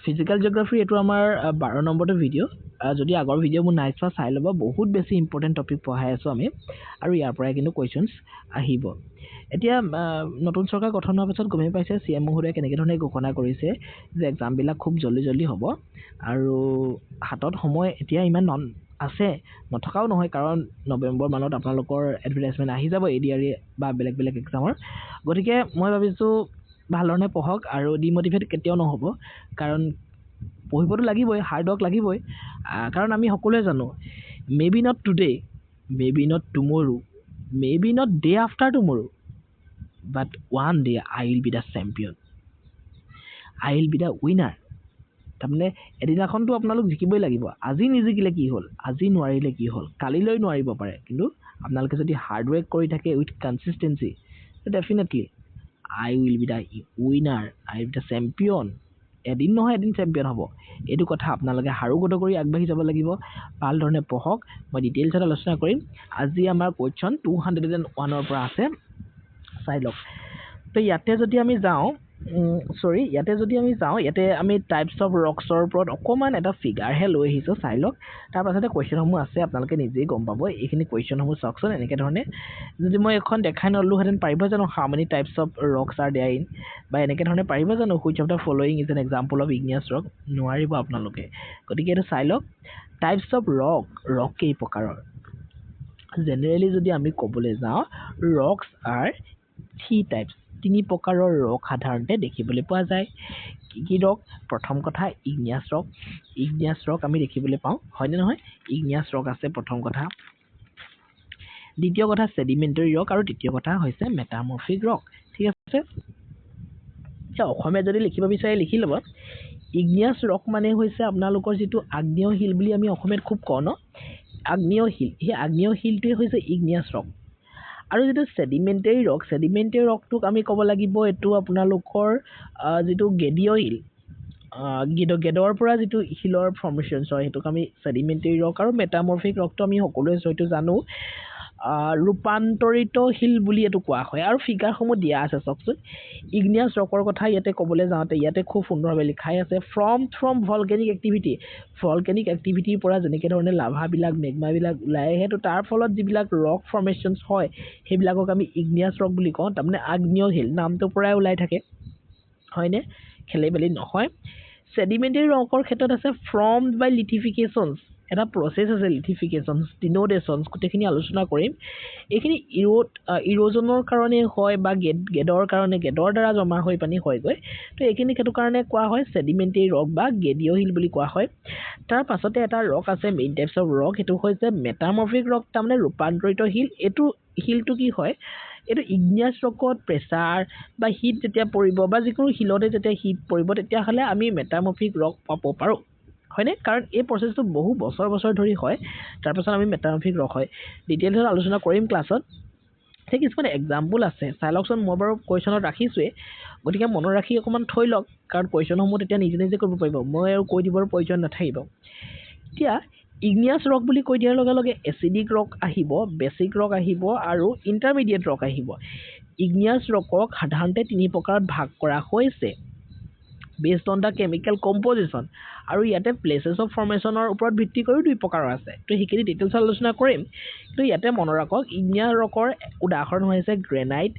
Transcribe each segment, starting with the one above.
Physical geography এইটো আমাৰ 12 নম্বৰটো ভিডিঅ' যদি আগৰ ভিডিঅ' মোৰ নাই চোৱা চাই ল'ব বহুত বেছি ইম্পৰ্টেণ্ট টপিক পঢ়াই আছোঁ আমি আৰু ইয়াৰ পৰাই কিন্তু কুৱেশ্যনছ আহিব এতিয়া নতুন চৰকাৰ গঠন হোৱাৰ পিছত গমেই পাইছে CM মহোদয়ে কেনেকৈ ধৰণে ঘোষণা কৰিছে যে এক্সামবিলাক খুব জল্দি হ'ব আৰু হাতত সময় এতিয়া ইমান আছে নথকাও নহয় কাৰণ নৱেম্বৰ মানত আপোনালোকৰ এডভাৰটাইজমেণ্ট আহি যাব ADRE বা বেলেগ এক্সামৰ গতিকে মই ভাবিছোঁ ভাল ধৰণে পঢ়ক আৰু ডিমোটিভেট কেতিয়াও নহ'ব কাৰণ পঢ়িবতো লাগিবই হাৰ্ড ৱৰ্ক লাগিবই কাৰণ আমি সকলোৱে জানো may be not today may be not টুমৰো may be not day after টুমৰো but one day I will be the champion I will be the winner তাৰমানে এদিনাখনতো আপোনালোক জিকিবই লাগিব আজি নিজিকিলে কি হ'ল আজি নোৱাৰিলে কি হ'ল কালিলৈ নোৱাৰিব পাৰে কিন্তু আপোনালোকে যদি হাৰ্ড ৱৰ্ক কৰি থাকে with consistency definitely I will be the winner, I will be the champion. এদিন নহয় এদিন চেম্পিয়ন হ'ব এইটো কথা আপোনালোকে হাৰুগত কৰি আগবাঢ়ি যাব লাগিব ভাল ধৰণে পঢ়ক মই ডিটেইলছত আলোচনা কৰিম আজি আমাৰ কুৱেশ্যন 201ৰ পৰা আছে চাই লওক তো ইয়াতে যদি আমি যাওঁ ইয়াতে আমি টাইপছ অফ ৰকছৰ ওপৰত অকণমান এটা ফিগাৰহে লৈ আহিছোঁ চাই লওক তাৰ পাছতে কুৱেশ্যনসমূহ আছে আপোনালোকে নিজেই গম পাব এইখিনি কুৱেশ্যনসমূহ চাওকচোন এনেকৈ ধৰণে যদি মই এখন দেখাই নললোহেঁতেন পাৰিব জানো how many types of rocks are there in বা এনেকৈ ধৰণে পাৰিব জানো which of the following is an example of igneous rock নোৱাৰিব আপোনালোকে গতিকে এইটো চাই লওক টাইপছ অফ ৰক কেই প্ৰকাৰৰ জেনেৰেলি যদি আমি ক'বলৈ যাওঁ ৰকছ আৰ 3 টাইপছ তিনি প্ৰকাৰৰ ৰক সাধাৰণতে দেখিবলৈ পোৱা যায় কি ৰক প্ৰথম কথা ইগনিয়াছ ৰক আমি দেখিবলৈ পাওঁ হয়নে নহয় ইগনিয়াছ ৰক আছে প্ৰথম কথা দ্বিতীয় কথা সেডিমেণ্টাৰী ৰক আৰু তৃতীয় কথা হৈছে মেটামৰ্ফিক ৰক ঠিক আছে অসমীয়া যদি লিখিব বিচাৰে লিখি ল'ব ইগনিয়াছ ৰক মানে হৈছে আপোনালোকৰ যিটো আগ্নেয় শিল বুলি আমি অসমীয়াত খুব কওঁ ন আগ্নেয় শিল সেই আগ্নেয় শিলটোৱে হৈছে ইগনিয়াছ ৰক আৰু যিটো সেডিমেণ্টাৰী ৰকটোক আমি ক'ব লাগিব এইটো আপোনালোকৰ যিটো গেদীয় শিল গেদৰ পৰা যিটো শিলৰ ফৰ্মেশ্যনছ হয় সেইটোক আমি সেডিমেণ্টাৰী ৰক আৰু মেটামৰ্ফিক ৰকটো আমি সকলোৱে হয়তো জানো ৰূপান্তৰিত শিল বুলি এইটো কোৱা হয় আৰু ফিগাৰসমূহ দিয়া আছে চাওকচোন ইগনিয়াছ ৰকৰ কথা ইয়াতে ক'বলৈ যাওঁতে ইয়াতে খুব সুন্দৰভাৱে লিখাই আছে ফ্ৰম ভলকেনিক এক্টিভিটিৰ পৰা যেনেকৈ ধৰণে লাভাবিলাক মেগমাবিলাক ওলাই আহে তো তাৰ ফলত যিবিলাক ৰক ফৰ্মেশ্যনছ হয় সেইবিলাকক আমি ইগনিয়াছ ৰক বুলি কওঁ তাৰমানে আগ্নেয় শিল নামটোৰ পৰাই ওলাই থাকে হয়নে খেলি মেলি নহয় সেডিমেণ্টাৰী ৰকৰ ক্ষেত্ৰত আছে ফৰ্মড বাই লিথিফিকেশ্যনছ এটা প্ৰচেছ আছে লিথিফিকেশ্যনছ ডিনোডেশ্যনছ গোটেইখিনি আলোচনা কৰিম এইখিনি ইৰোজনৰ কাৰণে হয় বা গেদৰ দ্বাৰা জমা হৈ পানী হয়গৈ তো এইখিনি সেইটো কাৰণে কোৱা হয় সেডিমেণ্টাৰী ৰক বা গেদীয় শিল বুলি কোৱা হয় তাৰ পাছতে এটা ৰক আছে মেইন টাইপছ অফ ৰক সেইটো হৈছে মেটামৰ্ফিক ৰক তাৰমানে ৰূপান্তৰিত শিল এইটো শিলটো কি হয় এইটো ইগনিয়াছ ৰকত প্ৰেছাৰ বা হিট যেতিয়া পৰিব বা যিকোনো শিলতে যেতিয়া হিট পৰিব তেতিয়াহ'লে আমি মেটামৰ্ফিক ৰক পাব পাৰোঁ হয়নে কাৰণ এই প্ৰচেছটো বহু বছৰ ধৰি হয় তাৰপাছত আমি মেটামৰ্ফিক ৰক হয় ডিটেইলছত আলোচনা কৰিম ক্লাছত সেই কিছুমান এক্সাম্পল আছে চাই লওকচোন মই বাৰু কুৱেশ্যনত ৰাখিছোৱেই গতিকে মনত ৰাখি অকণমান থৈ লওক কাৰণ কুৱেশ্যনসমূহ তেতিয়া নিজে কৰিব পাৰিব মই আৰু কৈ দিবৰ প্ৰয়োজন নাথাকিব এতিয়া ইগনিয়াছ ৰক বুলি কৈ দিয়াৰ লগে লগে এচিডিক ৰক আহিব বেছিক ৰক আহিব আৰু ইণ্টাৰমিডিয়েট ৰক আহিব ইগনিয়াছ ৰকক সাধাৰণতে 3 প্ৰকাৰত ভাগ কৰা হৈছে based on the chemical composition আৰু ইয়াতে প্লেচেছ অফ ফৰ্মেশ্যনৰ ওপৰত ভিত্তি কৰি 2 প্ৰকাৰৰ আছে তো সেইখিনি ডিটেইলছত আলোচনা কৰিম কিন্তু ইয়াতে মনত ৰাখক ইগনিয়াছ ৰকৰ উদাহৰণ হৈছে গ্ৰেনাইট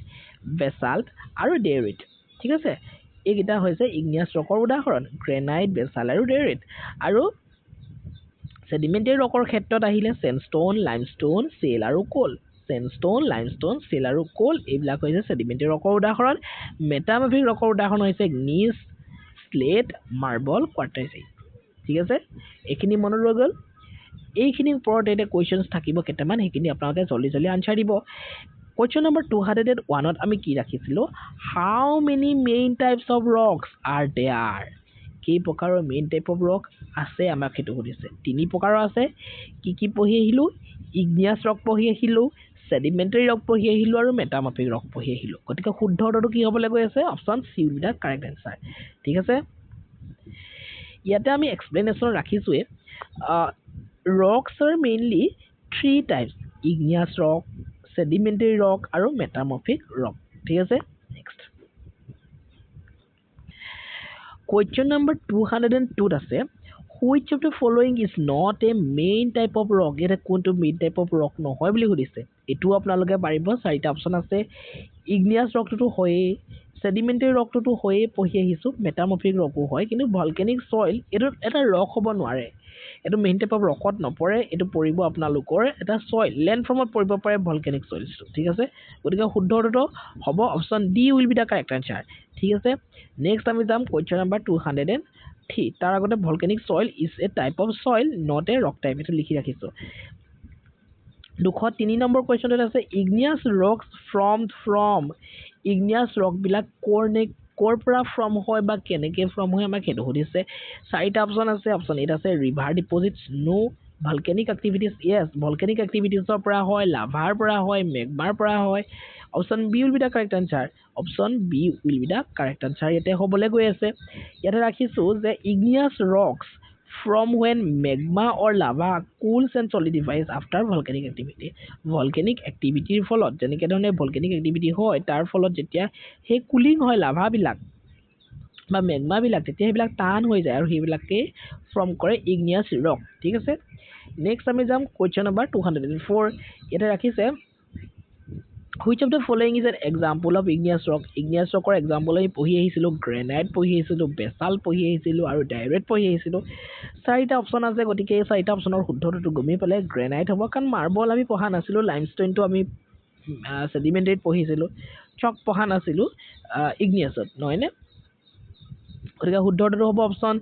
বেছাল্ট আৰু ডেৰিট ঠিক আছে এইকেইটা হৈছে ইগনিয়াছ ৰকৰ উদাহৰণ গ্ৰেনাইট বেছাল্ট আৰু ডেৰিট আৰু সেডিমেণ্টাৰী ৰকৰ ক্ষেত্ৰত আহিলে চেণ্ডষ্টোন লাইমষ্টোন চেল আৰু কোল এইবিলাক হৈছে সেডিমেণ্টাৰী ৰকৰ উদাহৰণ মেটামৰ্ফিক ৰকৰ উদাহৰণ হৈছে গ্নীছ স্লেট মাৰ্বল কোৱাৰ্টাইজাইট ঠিক আছে এইখিনি মনত ৰৈ গ'ল এইখিনিৰ ওপৰত এতিয়া কুৱেশ্যনছ থাকিব কেইটামান সেইখিনি আপোনালোকে জল্দি আনচাৰ দিব কুৱেশ্যন নম্বৰ 201ত আমি কি ৰাখিছিলোঁ how many main types of rocks are there কেই প্ৰকাৰৰ মেইন টাইপ অফ ৰক আছে আমাক সেইটো সুধিছে 3 প্ৰকাৰৰ আছে কি পঢ়ি আহিলোঁ ইগনিয়াছ ৰক পঢ়ি আহিলোঁ সেডিমেণ্টাৰী ৰক পঢ়ি আহিলোঁ আৰু মেটামৰ্ফিক ৰক পঢ়ি আহিলোঁ গতিকে শুদ্ধ উত্তৰটো কি হ'বলৈ গৈ আছে option C will be the correct answer ঠিক আছে ইয়াতে আমি এক্সপ্লেনেশ্যন ৰাখিছোঁৱে rocks are mainly 3 types igneous rock sedimentary rock আৰু মেটামৰ্ফিক ৰক ঠিক আছে নেক্সট Question number 202 আছে which of the following is not a main type of rock এটা কোনটো main type of rock নহয় বুলি সুধিছে এটো আপোনালোকে পাৰিব চাৰিটা অপচন আছে igneous rockটো হয়ে sedimentary rockটো হয়ে পঢ়ি আহিছো metamorphic rockও হয় কিন্তু volcanic soil এটো এটা rock হ'ব নোৱাৰে এটো main type of rockত নপৰে এটো পৰিব আপোনালোকৰ এটা soil landformত পৰিব পাৰে volcanic soils ঠিক আছে গতিকে শুদ্ধটো হ'ব option D will be the correct answer ঠিক আছে নেক্সট আমি যাম question number 203 তাৰ আগতে volcanic soil is a type of soil not a rock type এটো লিখি ৰাখিছো 203 নম্বৰ কোৱেশ্চনটো আছে igneous rocks from igneous rock বিলাক কৰ পৰা from হয় বা কেনেকে from হয় আমাক হেতু সুধিছে চাৰিটা অপচন আছে অপচন এ আছে river deposits no volcanic activities yes volcanic activities পৰা হয় লাভাৰ পৰা হয় মেগমাৰ পৰা হয় option B will be the correct answer option B will be the correct answer ইয়াতে হ'বলে গৈ আছে ইয়াতে ৰাখিছো যে igneous rocks from when magma or lava cools and solidifies after volcanic activity volcanic activity ফলত যেনেকে ধৰণে volcanic activity হয় তাৰ ফলত যেতিয়া হে কুলিং হয় লাভা বিলাক বা মেগমা বিলাক তেতিয়া হেবিলাক টান হৈ যায় আৰু হেবিলাকে ফৰ্ম কৰে igneous rock ঠিক আছে নেক্সট আমি যাম question number 204 এটা ৰাখিছে which of the following is an example of igneous rock igneous rockৰ example আমি পঢ়ি আহিছিলো granite পঢ়ি আহিছিলো basalt পঢ়ি আহিছিলো আৰু diorite পঢ়ি আহিছিলো চাৰিটা অপচন আছে গতিকে এই চাৰিটা অপচনৰ শুদ্ধটো গমি পালে granite হ'ব কাৰণ marble আমি পঢ়া নাছিলো limestone টো আমি sedimentary পঢ়িছিলো chalk পঢ়া নাছিলো igneousত নহয়নে গতিকে শুদ্ধটো হ'ব option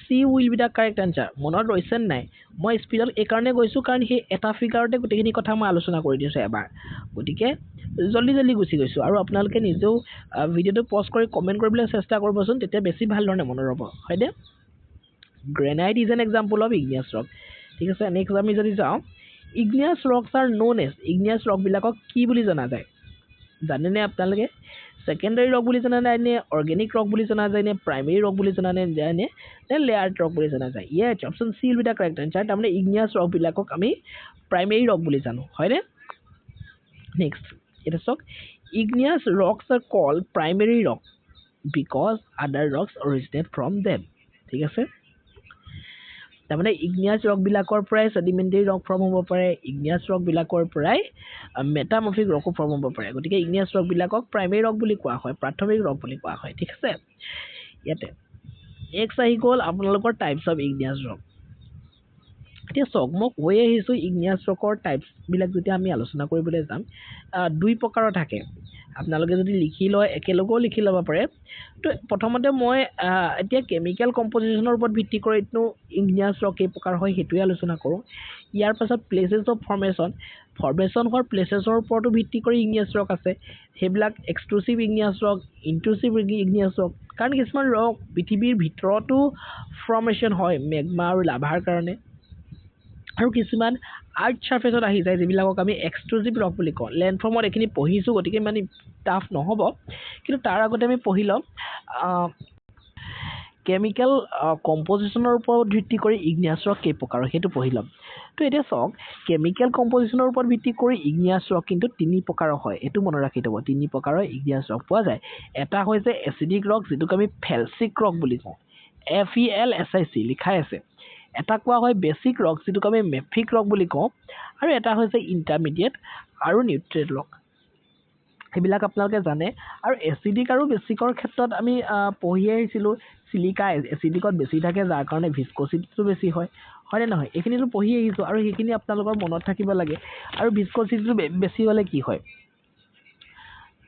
C will be the correct answer মনত ৰৈছে নাই মই স্পিডত এই কাৰণে গৈছো কাৰণ হে এটা ফিগাৰতে গোটেইখিনি কথা মই আলোচনা কৰি দিছো এবাৰ গতিকে জলদি গুছি গৈছো আৰু আপোনালোকে নিজেও ভিডিওটো পজ কৰি কমেন্ট কৰিবলৈ চেষ্টা কৰিবচোন তেতিয়া বেছি ভাল ধৰণে মনত ৰব হয়নে granite is an example of igneous rock ঠিক আছে নেক্সট আমি যদি যাও igneous rocks are known as igneous rock বিলাকক কি বুলি জনা যায় জানেনে আপোনালোকে secondary rock বুলি জনা যায় নে organic rock বুলি জনা যায় নে primary rock বুলি জনা যায় নে layered rock বুলি জনা যায় yes option c will be the correct answer তাৰমানে igneous rock বিলাকক আমি primary rock বুলি জানো হয়নে next এটা চক igneous rocks are called primary rock because other rocks originate from them ঠিক আছে তাৰমানে igneous rock বিলাকৰ পৰাই sedimentary rock form হ'ব পাৰে igneous rock বিলাকৰ পৰাই metamorphic rock form হ'ব পাৰে গতিকে igneous rock বিলাকক primary rock বুলি কোৱা হয় প্ৰাথমিক rock বুলি কোৱা হয় ঠিক আছে ইয়াতে next আহি গ'ল আপোনালোকৰ types of igneous rock এতিয়া চক মই কৈ আহিছো igneous rockৰ টাইপছ বিলাক যেতিয়া আমি আলোচনা কৰিবলৈ যাম দুই প্ৰকাৰৰ থাকে আপোনালোকে যদি লিখি লয় একেলগেও লিখি ল'ব পাৰে তো প্ৰথমতে মই এতিয়া কেমিক্যাল কম্পোজিশনৰ ওপৰত ভিত্তি কৰি ইনো igneous rock এই প্ৰকাৰ হয় হেতুই আলোচনা কৰো ইয়াৰ পাছত প্লেसेছ অফ ফৰ্মেশন হোৱাৰ প্লেছেছৰ ওপৰতো ভিত্তি কৰি igneous rock আছে হেবিলাক extrusive igneous rock intrusive igneous rock কাৰণ কিছুমান rock পৃথিৱীৰ ভিতৰতো ফৰ্মেশন হয় মেগমা আৰু লাভাৰ কাৰণে আৰু কিছুমান আৰ্ট সাৰফেসত আহি যায় যিবিলাকক আমি এক্সক্লুসিভ ৰক বুলি কওঁ লেণ্ডফৰ্মত এখিনি পঢ়িছো গতিকে মানে টাফ নহব কিন্তু তাৰ আগতে আমি পঢ়িলম কেমিক্যাল কম্পোজিশনৰ ওপৰত ভিত্তি কৰি igneous rock কেই প্ৰকাৰ হেতু পঢ়িলম তো এতিয়া চক কেমিক্যাল কম্পোজিশনৰ ওপৰত ভিত্তি কৰি igneous rock কিন্তু তিনি প্ৰকাৰৰ হয় এটো মনত ৰাখি থব তিনি প্ৰকাৰৰ igneous rock পোৱা যায় এটা হৈছে এসিডিক ৰক যেটোক আমি ফেলচিক ৰক বুলি কওঁ FELSIC লিখাই আছে এটা কোৱা হয় বেসিক ৰক যেটোক আমি মেফিক ৰক বুলি কওঁ আৰু এটা হৈছে ইন্টাৰমিডিয়েট আৰু নিউট্ৰেল ৰক হেবিলাক আপোনালোকে জানে আৰু এসিডিক আৰু বেসিকৰ ক্ষেত্ৰত আমি পঢ়ি আহিছিলো সিলিকা এসিডিকত বেছি থাকে যাৰ কাৰণে ভিস্কোসিটিটো বেছি হয় হয়নে নহয় এখিনিটো পঢ়ি আহিছো আৰু হেখিনি আপোনালোকৰ মনত থাকিব লাগে আৰু ভিস্কোসিটিটো বেছি হলে কি হয়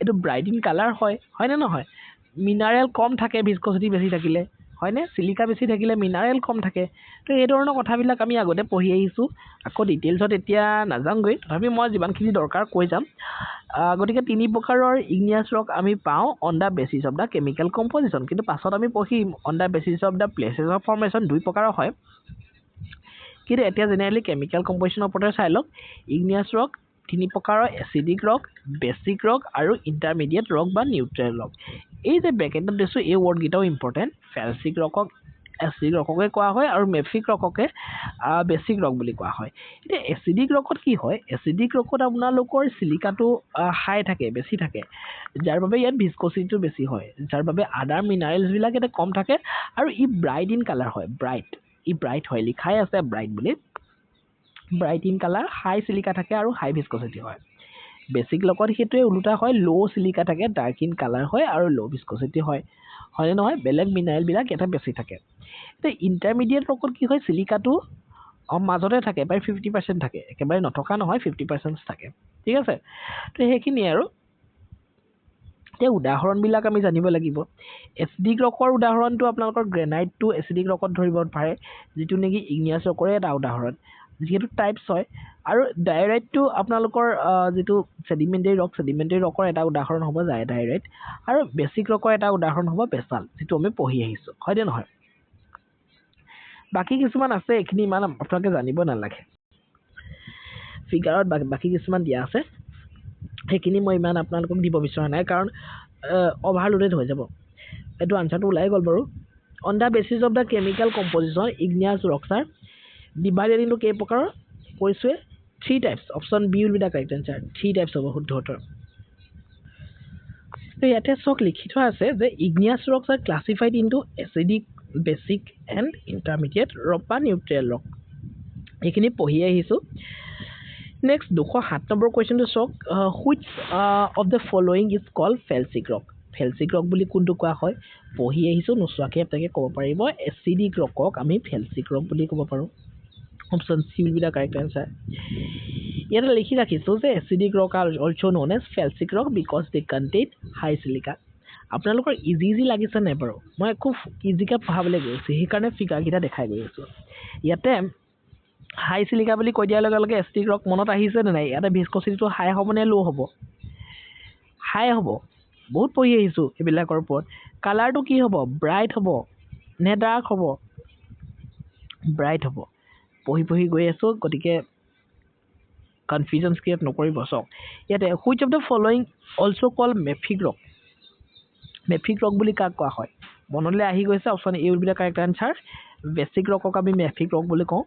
এটো ব্ৰাইটিং কালাৰ হয় হয়নে নহয় মিনাৰেল কম থাকে ভিস্কোসিটি বেছি থাকিলে হয়নে সিলিকা বেছি থাকিলে মিনাৰেল কম থাকে তো এই ধৰণৰ কথাবিলাক আমি আগতে পঢ়ি আহিছো আকৌ ডিটেইলছত এতিয়া নাজাংগৈ তথাপি মই যিমানখিনি দৰকাৰ কৈ যাম গতিকে তিনি প্ৰকাৰৰ igneous rock আমি পাওঁ on the basis of the chemical composition কিন্তু পাছত আমি পঢ়িম on the basis of the places of formation দুই প্ৰকাৰৰ হয় কিন্তু এতিয়া জেনেৰেলি কেমিক্যাল কম্পোজিশনৰ ওপৰত চাই লওক igneous rock তিনি প্ৰকাৰৰ এসিডিক ৰক বেসিক ৰক আৰু ইন্টাৰমিডিয়েট ৰক বা নিউট্ৰেল ৰক এই যে ব্ৰেকেটত দিছো এই ওয়াৰ্ড গিটাও ইম্পৰ্টেন্ট ফেলচিক ৰকক এচিডিক ৰককে কোৱা হয় আৰু মেফিক ৰককে বেছিক ৰক বুলি কোৱা হয় এতিয়া এচিডিক ৰকত কি হয় এচিডিক ৰকত আপোনালোকৰ চিলিকাটো হাই থাকে বেছি থাকে যাৰ বাবে ইয়াত ভিস্কোচিটিটো বেছি হয় যাৰ বাবে আদাৰ মিনাৰেলছবিলাক ইয়াতে কম থাকে আৰু ই ব্ৰাইট ইন কালাৰ হয় ব্ৰাইট হয় লিখাই আছে ব্ৰাইট বুলি ব্ৰাইট ইন কালাৰ হাই চিলিকা থাকে আৰু হাই ভিস্কোচিটি হয় বেছিক লগত সেইটোৱে ওলোটা হয় ল' চিলিকা থাকে ডাৰ্ক ইন কালাৰ হয় আৰু ল' ভিস্কোচিটি হয় হয়নে নহয় বেলেগ মিনাৰেলবিলাক ইয়াতে বেছি থাকে এতিয়া ইণ্টাৰমিডিয়েট ৰকত কি হয় চিলিকাটো মাজতে থাকে প্ৰায় 50% থাকে একেবাৰে নথকা নহয় 50% থাকে ঠিক আছে তো সেইখিনিয়ে আৰু এতিয়া উদাহৰণবিলাক আমি জানিব লাগিব এচিডিক ৰকৰ উদাহৰণটো আপোনালোকৰ গ্ৰেনাইটটো এচিডিক ৰকত ধৰিব পাৰে যিটো নেকি ইগনিয়াছ ৰকৰে এটা উদাহৰণ যিহেতু টাইপছ হয় আৰু ডাইৰেক্টটো আপোনালোকৰ যিটো চেডিমেণ্টাৰী ৰকৰ এটা উদাহৰণ হ'ব ডাইৰেক্ট আৰু বেছিক ৰকৰ এটা উদাহৰণ হ'ব বেছাল যিটো আমি পঢ়ি আহিছোঁ হয়নে নহয় বাকী কিছুমান আছে এইখিনি ইমান আপোনালোকে জানিব নালাগে ফিগাৰত বাকী কিছুমান দিয়া আছে সেইখিনি মই ইমান আপোনালোকক দিব বিচৰা নাই কাৰণ অভাৰলোডেড হৈ যাব এইটো আনচাৰটো ওলাই গ'ল বাৰু on the basis of the chemical composition igneous rocks are divided into কেই প্ৰকাৰৰ কৈছোৱে 3 types option B will be the correct answer 3 types হ'ব শুদ্ধ উত্তৰ ইয়াতে চক লিখি থোৱা আছে যে igneous rocks are classified into acidic basic and intermediate rock বা নিউট্ৰেল ৰক এইখিনি পঢ়ি আহিছোঁ নেক্সট 207 নম্বৰ কুৱেশ্যনটো চাওক which of the following is called felsic rock বুলি কোনটো কোৱা হয় পঢ়ি আহিছোঁ নোচোৱাকৈ আপোনালোকে ক'ব পাৰিব এচিডিক ৰকক আমি ফেলচিক ৰক বুলি ক'ব পাৰোঁ option C will be the correct answer ইয়াতে লিখি ৰাখিছোঁ যে acidic rock are also' known as felsic rock because they contain high silica আপোনালোকৰ ইজি লাগিছে নাই বাৰু মই খুব ইজিকৈ পঢ়াবলৈ গৈ আছোঁ সেইকাৰণে ফিগাৰকেইটা দেখাই গৈ আছোঁ ইয়াতে হাই চিলিকা বুলি কৈ দিয়াৰ লগে লগে এচিডিক ৰক মনত আহিছেনে নাই ইয়াতে ভিস্কোচিটিটো হাই হ'ব নে ল' হ'ব হাই হ'ব বহুত পঢ়ি আহিছোঁ এইবিলাকৰ ওপৰত কালাৰটো কি হ'ব ব্ৰাইট হ'ব নে ডাৰ্ক হ'ব ব্ৰাইট হ'ব পঢ়ি গৈ আছোঁ গতিকে কনফিউজন ক্ৰিয়েট নকৰিব চাওক ইয়াতে which of the following also' called mafic rock বুলি কাক কোৱা হয় মনলৈ আহি গৈছে option A will be the correct answer basic ৰকক আমি মেফিক ৰক বুলি কওঁ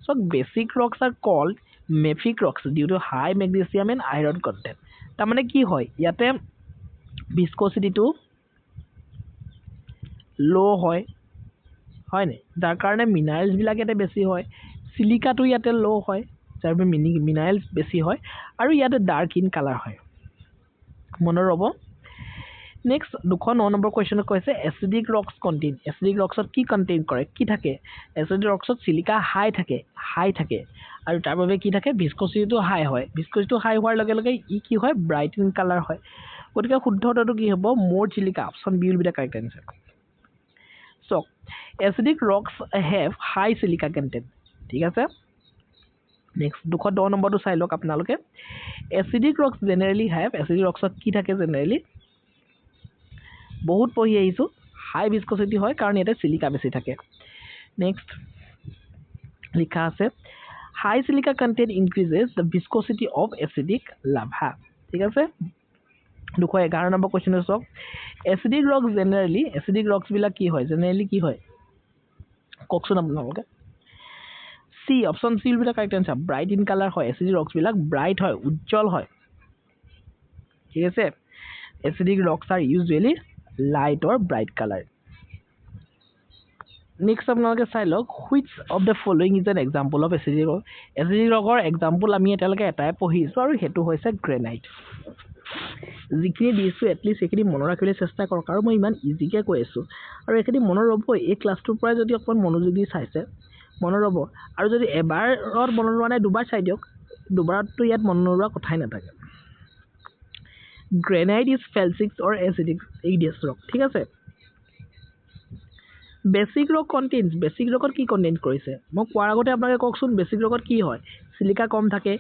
So basic rocks are called mafic rocks due to high magnesium and iron content. তাৰমানে কি হয় ইয়াতে ভিস্কোচিটিটো লো হয় হয়নে যাৰ কাৰণে মিনাৰেলছবিলাক ইয়াতে বেছি হয় চিলিকাটো ইয়াতে লো হয় যাৰ বাবে মিনাৰেলছ বেছি হয় আৰু ইয়াতে ডাৰ্ক ইন কালাৰ হয় মনত ৰ'ব নেক্সট 209 নম্বৰ কুৱেশ্যনত কৈছে এচিডিক ৰকছত কি কণ্টেইন কৰে কি থাকে এচিডিক ৰকছত চিলিকা হাই থাকে আৰু তাৰ বাবে কি থাকে ভিস্কোচিটিটো হাই হয় ভিস্কোচিটিটো হাই হোৱাৰ লগে লগে ই কি হয় ব্ৰাইট ইন কালাৰ হয় গতিকে শুদ্ধ উত্তৰটো কি হ'ব মোৰ silica option B will be the correct answer চাওক acidic rocks have high silica content ঠিক আছে নেক্সট 210 নম্বৰটো চাই লওক আপোনালোকে acidic rocks generally have acidic ৰকছত কি থাকে জেনেৰেলি বহুত পঢ়ি আহিছোঁ হাই ভিস্কোচিটি হয় কাৰণ ইয়াতে চিলিকা বেছি থাকে নেক্সট লিখা আছে high silica content increases the viscosity of acidic lava ঠিক আছে 211 নম্বৰ কুৱেশ্যনটো চাওক এচিডিক ৰকছবিলাক কি হয় জেনেৰেলি কি হয় কওকচোন আপোনালোকে C option C will be the correct answer bright in colour হয় এচিডিক ৰকছবিলাক ব্ৰাইট হয় উজ্জ্বল হয় ঠিক আছে acidic rocks are usually light or bright colour next আপোনালোকে চাই লওক which of the following is an example of acidic ৰকৰ এক্সাম্পল আমি এতিয়ালৈকে এটাই পঢ়িছোঁ আৰু সেইটো হৈছে গ্ৰেনাইট যিখিনি দিছোঁ এটলিষ্ট সেইখিনি মনত ৰাখিবলৈ চেষ্টা কৰক আৰু মই ইমান ইজিকৈ কৈ আছোঁ আৰু এইখিনি মনত ৰ'ব এই ক্লাছটোৰ পৰাই যদি অকণমান মনোযোগী চাইছে মনত ৰ'ব আৰু যদি এবাৰত মনত ৰোৱা নাই দুবাৰ চাই দিয়ক দুবাৰততো ইয়াত মনত নোৰোৱা কথাই নাথাকে granite is felsic or acidic igneous rock ঠিক আছে বেছিক ৰকত কি কণ্টেইন কৰিছে মই কোৱাৰ আগতে আপোনালোকে কওকচোন বেছিক ৰকত কি হয় চিলিকা কম থাকে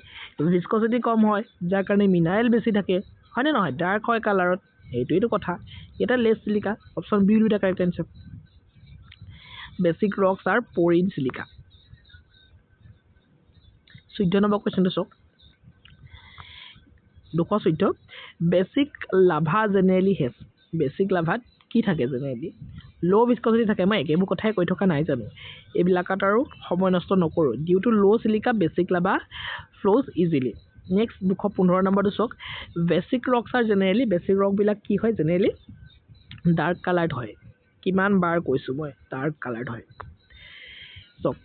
ভিস্কোচিটি কম হয় যাৰ কাৰণে মিনাৰেল বেছি থাকে হয়নে নহয় ডাৰ্ক হয় কালাৰত এইটোৱেইটো কথা এটা less silica option B will be the correct answer basic rocks are poor in silica 14 number কুৱেশ্যনটো চাওক 214 basic lava generally has basic লাভাত কি থাকে জেনেৰেলি লো ভিস্কোচিটি থাকে মই একেবোৰ কথাই কৈ থকা নাই জানো এইবিলাকত আৰু সময় নষ্ট নকৰোঁ due to low silica basic lava flows easily next 215 নম্বৰটো চাওক basic rocks are generally basic ৰকবিলাক কি হয় জেনেৰেলি ডাৰ্ক কালাৰ্ড হয় কিমান বাৰ কৈছোঁ মই ডাৰ্ক কালাৰ্ড হয় চাওক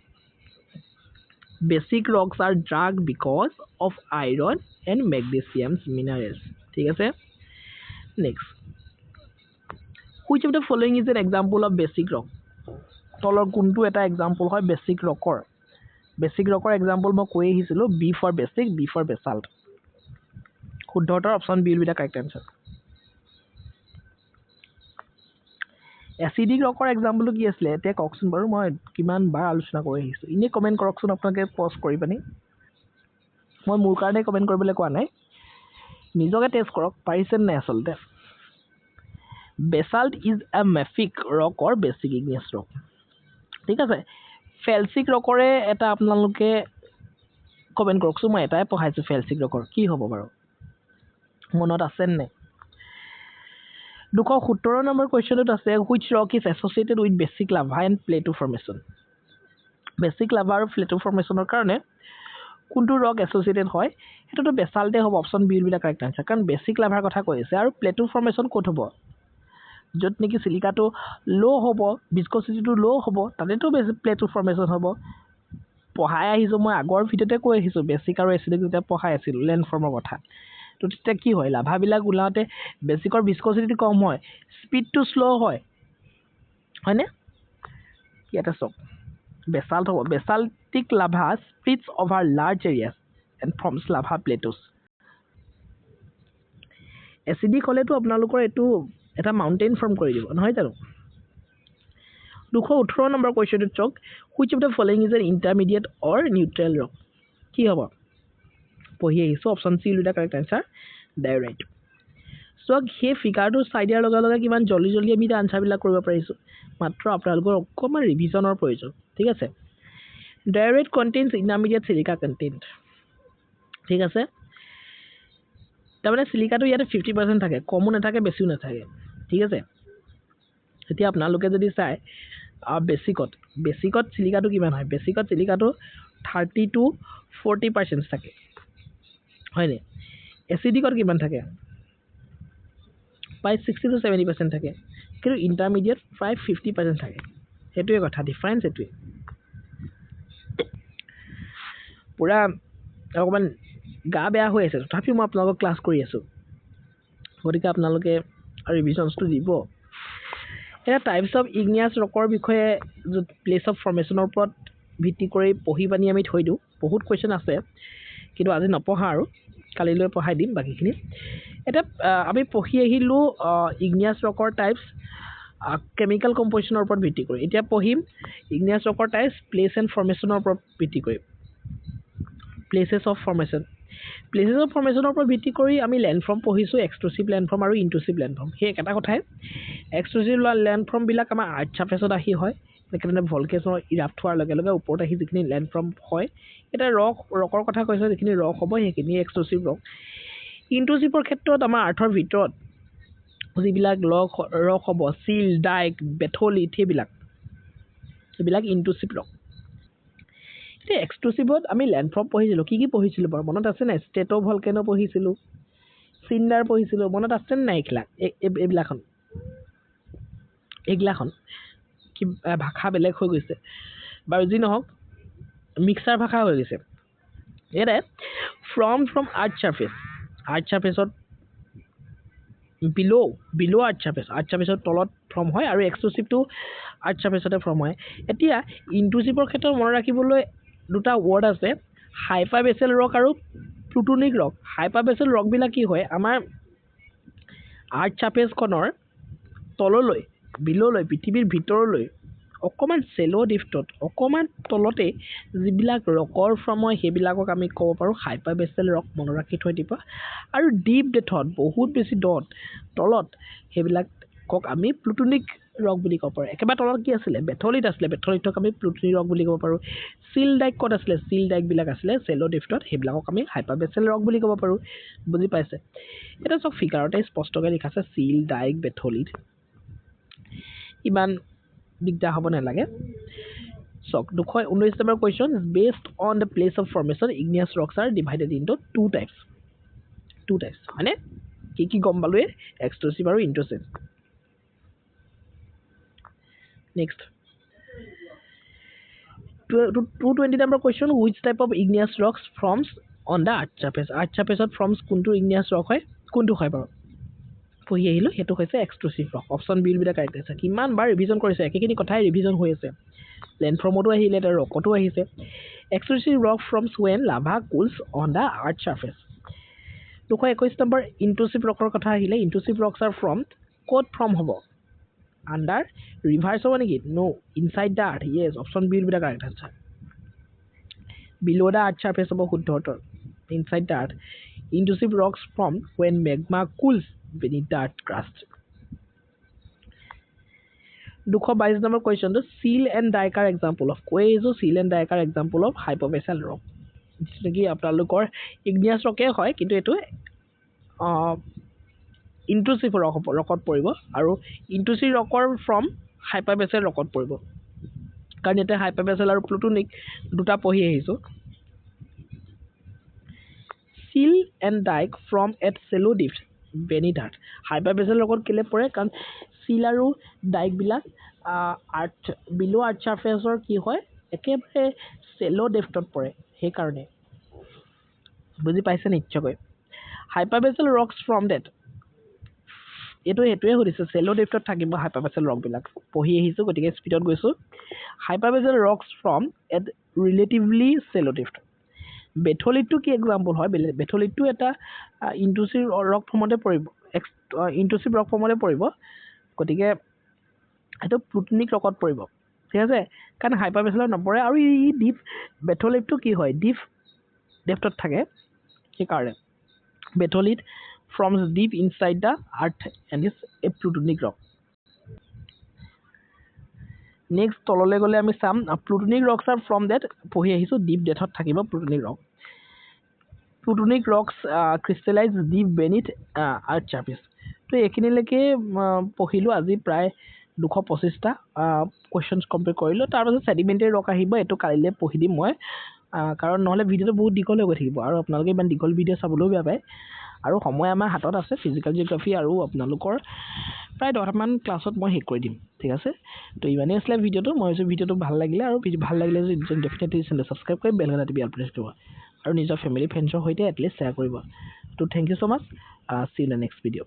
basic rocks R dark because of iron and magnesium minerals ঠিক আছে next which of the following is an example of basic rock তলৰ কোনটো এটা এক্সাম্পল হয় বেছিক ৰকৰ এক্সাম্পল মই কৈ আহিছিলোঁ B for basic B for basalt শুদ্ধতৰ option B will be the correct answer acidic ৰকৰ এক্সাম্পলটো কি আছিলে এতিয়া কওকচোন বাৰু মই কিমান বাৰ আলোচনা কৰি আহিছোঁ এনেই কমেণ্ট কৰকচোন আপোনালোকে পজ কৰি পানি মই মোৰ কাৰণে কমেণ্ট কৰিবলৈ কোৱা নাই নিজকে টেষ্ট কৰক পাৰিছে নাই আচলতে basalt is a mafic rock or basic igneous rock ঠিক আছে ফেলচিক ৰকৰে এটা আপোনালোকে কমেণ্ট কৰকচোন মই এটাই পঢ়াইছোঁ ফেলচিক ৰকৰ কি হ'ব বাৰু মনত আছে নাই 217 নম্বৰ কুৱেশ্যনটোত আছে which rock is associated with basic lava and plateau formation basic lava আৰু plateau formationৰ কাৰণে কোনটো ৰক এছ'চিয়েটেড হয় সেইটোতো বেচাল্টে হ'ব option B will be the correct answer কাৰণ বেছিক লাভাৰ কথা কৈ আছে আৰু প্লেটো ফৰ্মেশ্যন ক'ত হ'ব য'ত নেকি চিলিকাটো ল' হ'ব ভিস্কচিটিটো ল' হ'ব তাতেতো বেছি প্লেটো ফৰ্মেশ্যন হ'ব পঢ়াই আহিছোঁ মই আগৰ ভিডিঅ'তে কৈ আহিছোঁ বেছিক আৰু এচিডিক যেতিয়া পঢ়াই আছিলোঁ লেণ্ড ফৰ্মৰ কথা তো তেতিয়া কি হয় লাভাবিলাক ওলাওঁতে বেছিকৰ ভিস্কচিটি কম হয় স্পীডটো শ্ল' হয়নে ইয়াতে চাওক বেচাল্ট হ'ব basaltic lava spreads over large areas and forms lava plateaus acidic হ'লেতো আপোনালোকৰ এইটো এটা মাউণ্টেইন ফৰ্ম কৰি দিব নহয় জানো 218 নম্বৰ কুৱেশ্যনটোত চাওক which of the following is an intermediate or neutral rock কি হ'ব পঢ়ি আহিছোঁ option C will be the correct answer direct চাওক সেই ফিগাৰটো চাই দিয়াৰ লগে লগে কিমান জল্দি আমি আনচাৰবিলাক কৰিব পাৰিছোঁ মাত্ৰ আপোনালোকৰ অকণমান ৰিভিজনৰ প্ৰয়োজন ঠিক আছে ডাইৰেক্ট কণ্টেইনছ ইণ্টাৰমিডিয়েট চিলিকা কণ্টেইণ্ট ঠিক আছে তাৰমানে চিলিকাটো ইয়াতে 50% থাকে কমো নাথাকে বেছিও নাথাকে ঠিক আছে এতিয়া আপোনালোকে যদি চাই বেছিকত চিলিকাটো কিমান হয় বেছিকত চিলিকাটো 30 to 40% থাকে হয়নে এচিডিকত কিমান থাকে প্ৰায় 60 to 70% থাকে কিন্তু ইণ্টাৰমিডিয়েট প্ৰায় 50% থাকে সেইটোৱে কথা ডিফাৰেঞ্চ এইটোৱে পুৰা অকণমান গা বেয়া হৈ আছে তথাপিও মই আপোনালোকক ক্লাছ কৰি আছোঁ গতিকে আপোনালোকে ৰিভিজনছটো দিব এটা টাইপছ অফ ইগনিয়াছ ৰকৰ বিষয়ে য'ত প্লেচ অফ ফৰ্মেশ্যনৰ ওপৰত ভিত্তি কৰি পঢ়ি পানি আমি থৈ দিওঁ বহুত কুৱেশ্যন আছে কিন্তু আজি নপঢ়া আৰু কালিলৈ পঢ়াই দিম বাকীখিনি এটা আমি পঢ়ি আহিলোঁ ইগনিয়াছ ৰকৰ টাইপছ কেমিকেল কম্প'জিশ্যনৰ ওপৰত ভিত্তি কৰি এতিয়া পঢ়িম ইগনিয়াছ ৰকৰ টাইপছ প্লেচ এণ্ড ফৰ্মেশ্যনৰ ওপৰত ভিত্তি কৰি প্লেচেছ অফ ফৰ্মেশ্যনৰ ওপৰত ভিত্তি কৰি আমি লেণ্ডফৰ্ম পঢ়িছোঁ এক্সক্লুচিভ লেণ্ডফৰ্ম আৰু ইনক্লুচিভ লেণ্ডফৰ্ম সেই একেটা কথাই এক্সক্লুচিভ লেণ্ডফৰ্মবিলাক আমাৰ আৰ্ট ছাৰ্ফেচত আহি হয় এনেকৈ ভলকেছৰ ইৰাপ্ট হোৱাৰ লগে লগে ওপৰত আহি যিখিনি লেণ্ডফৰ্ম হয় এতিয়া ৰকৰ কথা কৈছোঁ যিখিনি ৰক হ'ব সেইখিনি এক্সক্লুচিভ ৰক ইনক্লুচিভৰ ক্ষেত্ৰত আমাৰ আৰ্থৰ ভিতৰত যিবিলাক ৰক হ'ব চিল ডাইক বেথলিট সেইবিলাক ইনক্লুচিভ ৰক এতিয়া এক্সক্লুচিভত আমি লেণ্ডফৰ্ম পঢ়িছিলোঁ কি পঢ়িছিলোঁ বাৰু মনত আছে নাই ষ্টেট অফ ভলকেনো পঢ়িছিলোঁ চিণ্ডাৰ পঢ়িছিলোঁ মনত আছে নাই এইগিলাখন কি ভাষা বেলেগ হৈ গৈছে বাৰু যি নহওক মিক্সাৰ ভাষা হৈ গৈছে ইয়াতে ফ্ৰম আৰ্ট ছাৰ্ফেচত বিল' আৰ্ট ছাৰ্ফেচত তলত ফৰ্ম হয় আৰু এক্সক্লুচিভটো আৰ্ট ছাৰ্ফেচতে ফৰ্ম হয় এতিয়া ইনক্লুচিভৰ ক্ষেত্ৰত মনত ৰাখিবলৈ দুটা ৱৰ্ড আছে হাইপাৰবেচেল ৰক আৰু প্লুটনিক ৰক হাইপাৰবেচেল ৰকবিলাক কি হয় আমাৰ আৰ্ট ছাৰ্ফেচখনৰ তললৈ বিললৈ পৃথিৱীৰ ভিতৰলৈ অকণমান চেল' ডিফ্টত অকণমান তলতে যিবিলাক ৰকৰ ফৰ্ম হয় সেইবিলাকক আমি ক'ব পাৰোঁ হাইপাৰবেচেল ৰক মনত ৰাখি থৈ দিব আৰু ডিপ ডেথত বহুত বেছি দত তলত সেইবিলাকক আমি প্লুটনিক ৰক বুলি ক'ব পাৰোঁ একেবাৰে তলত কি আছিলে বেথলিটক আমি প্লুটনিক ৰক বুলি ক'ব পাৰোঁ চিল ডাইক ক'ত আছিলে চিল ডাইকবিলাক আছিলে চেল' ডিফ্টত সেইবিলাকক আমি হাইপাৰবেচেল ৰক বুলি ক'ব পাৰোঁ বুজি পাইছে এটা চব ফিগাৰতে স্পষ্টকৈ লিখা আছে চিল ডাইক বেথলিট ইমান দিগদাৰ হ'ব নালাগে চাওক 219 number question based on the place of formation igneous rocks are divided into two types হয়নে কি গম পালোৱে এক্সট্ৰুছিভ আৰু intrusive next 220 number question which type of igneous rocks forms on the earth surface forms কোনটো igneous rock হয় কোনটো হয় বাৰু পঢ়ি আহিলো হেতু হৈছে এক্সট্ৰুছিভ ৰক অপচন বি বিটা কাৰেক্ট আছে কিমান বাৰ ৰিভিজন কৰিছে একেখিনি কথাই ৰিভিজন হৈ আছে লেণ্ডফৰ্মতো আহিলে তাৰ ৰকতো আহিছে extrusive rock forms when lava cools on the earth surface 221 number intrusive ৰকৰ কথা আহিলে ইনট্ৰুছিভ ৰক্স আৰ ফৰ্মড ক'ত ফৰ্ম হ'ব under reverse over again no inside the earth yes option b will be the correct answer below the earth surface of a hood inside the earth intrusive rocks form when magma cools beneath the earth crust 222 number question the seal and dike are example of seal and dike are example of hypobasal rock যেকি আপোনালোকৰ igneous rock হয় কিন্তু এটো ইনট্ৰুছিভ ৰকত পৰিব আৰু ইনট্ৰুছিভ ৰকৰ from হাইপাৰবেচেল ৰকত পৰিব কাৰণ এটা হাইপাৰবেচেল আৰু প্লুটনিক দুটা পঢ়ি আহিছো sill and dyke from at shallow depth beneath earth hypabyssal ৰকত কেলে পৰে কাৰণ সিল আৰু ডাইক বিলাক আৰ্থ বিলো আৰ্থ সাৰফেসৰ কি হয় একেবাৰে সেলো ডেপথত পৰে সেই কাৰণে বুজি পাইছে নিশ্চয়কৈ হাইপাৰবেচেল ৰকছ ফ্ৰম ডেট এটো হেতুৱে হৰিছে সেলো ডেপথত থাকিব হাইপাৰবেচেল ৰক বিলাক পঢ়ি আহিছো গতিকে স্পিডত গৈছো hypabyssal rocks from at relatively shallow depth বেথলিটটো কি এক্সাম্পল হয় বেথলিটটো এটা ইনট্ৰুছিভ ৰক ফৰ্মতে পৰিব ইনট্ৰুছিভ ৰক ফৰ্মতে পৰিব গতিকে এটো প্লুটনিক ৰকত পৰিব ঠিক আছে কাৰণ হাইপাৰবেচেলত নপৰে আৰু ই ডিপ বেথলিটটো কি হয় ডিপ ডেপথত থাকে সেই কাৰণে বেথলিট forms deep inside the earth and is a plutonic rock. Next তললে গলে আমি সাম plutonic rocks are from that পঢ়ি আহিছো deep depth থাকিব plutonic rock. Plutonic rocks crystallize deep beneath earth surface. তো এখিনিলৈকে পঢ়িলো আজি প্ৰায় 225 টা কোৱেশ্চনছ কমপ্লিট কৰিলো তাৰ পাছত সেডিমেন্টাৰী ৰক আহিব এটো কালিলে পঢ়ি দিম মই কাৰণ নহলে ভিডিওটো বহুত দীঘল হৈ থাকিব আৰু আপোনালোকে ইমান দীঘল ভিডিও চাবলৈও বেয়া পায় আৰু সময় আমাৰ হাতত আছে ফিজিক্যাল জিওগ্ৰাফি আৰু আপোনালোকৰ প্ৰায় 10 মান ক্লাছত মই হেক কৰি দিম ঠিক আছে তো ইমানেই আছিল ভিডিওটো মই যে ভিডিওটো ভাল লাগিলে আৰু ভাল লাগিলে যে ডেফিনেটলি চেনেল সাবস্ক্ৰাইব কৰি বেল ঘণ্টাটো বিল প্ৰেছ কৰিব আৰু নিজৰ ফ্যামিলি ফ্ৰেণ্ডছৰ সৈতে এটলিষ্ট শ্বেয়াৰ কৰিব তো thank you so much see you in the next video